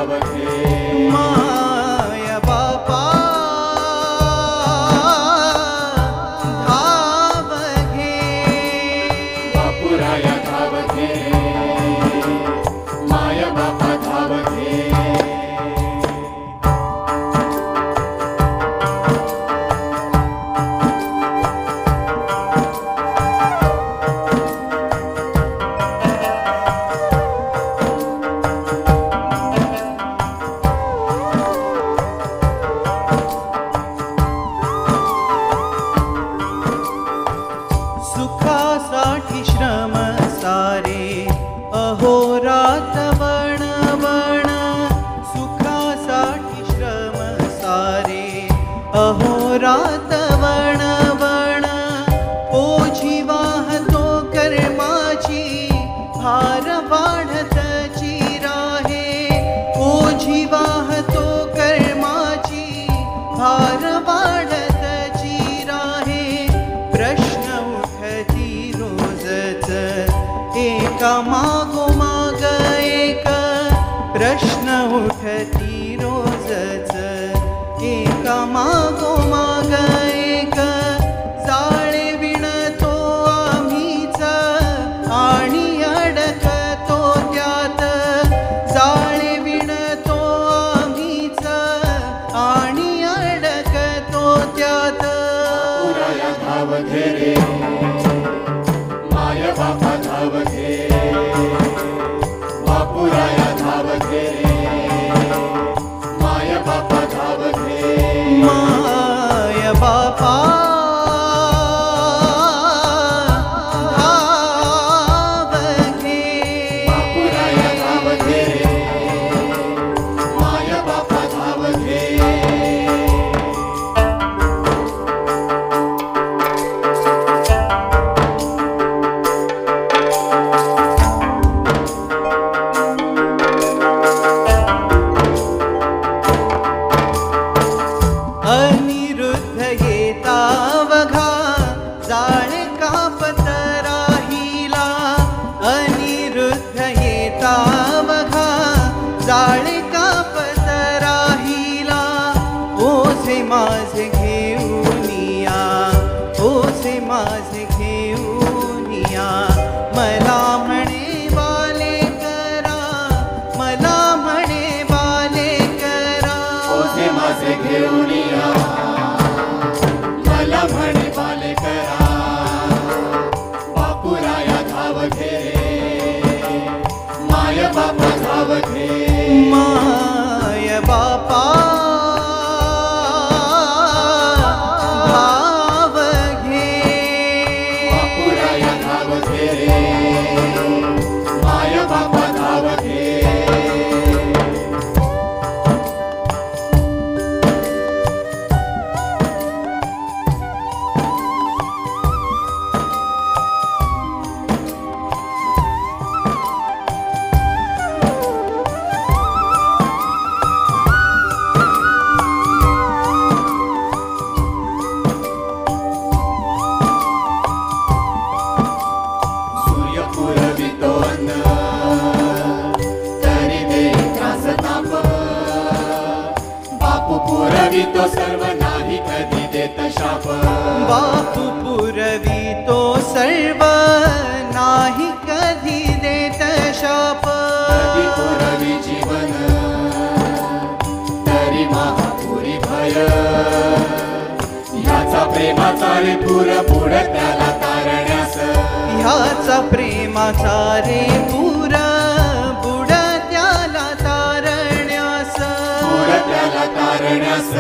धाव घे माय बापा धाव घे बापुराया धाव घे माय बापा धाव घे सुखासाठी श्रम सारे अहोरात वण वण सुखासाठी श्रम सारे अहोरात वण वण ओझी वाहतो कर्माची भार वाढतची राहे ओझी वाहतो कर्माची भार वाढतची राहे प्रश्न उठती रोजच एका मागोमाग एक प्रश्न उठती रोजच एका मागोमाग एक जाळे विणतो आम्हीच आणि अडकतो त्यात जाळे विणतो आम्हीच आणि अडकतो त्यात बापुराया धाव घे रे माय बापा धाव घे बापुराया धाव घे रे माय बापा धाव घे माय बापा धाव घे बापुराया धाव घे रे माय बापा धाव घे अनिरुद्ध येता वघा जाळे कापत राहिला अनिरुद्ध येता वघा जाळे कापत राहिला ओझे माझे घेऊनिया ओझे माझे घेऊनिया मला म्हणे बाले करा मला म्हणे बाले करा ओझे माझे घेऊन या मला म्हणे बाले करा बापुराया धाव घे रे माय बापा धाव घे माय बापा धाव घे बापुराया धाव घे रे माय बापा धाव घे सूर्य पुरवितो अन्न तरी देई त्रास ताप बापू पुरवितो सर्व नाही कधी देत शाप बापू पुरवितो सर्व नाही कधी देत शाप कधी पुरवी जीवन तरी महापुरी भय ह्याचा प्रेमाचा रे पूर बुड त्याला तारण्यास ह्याचा प्रेमाचा रे पूर बुड त्याला तारण्यास बुड त्याला तारण्यास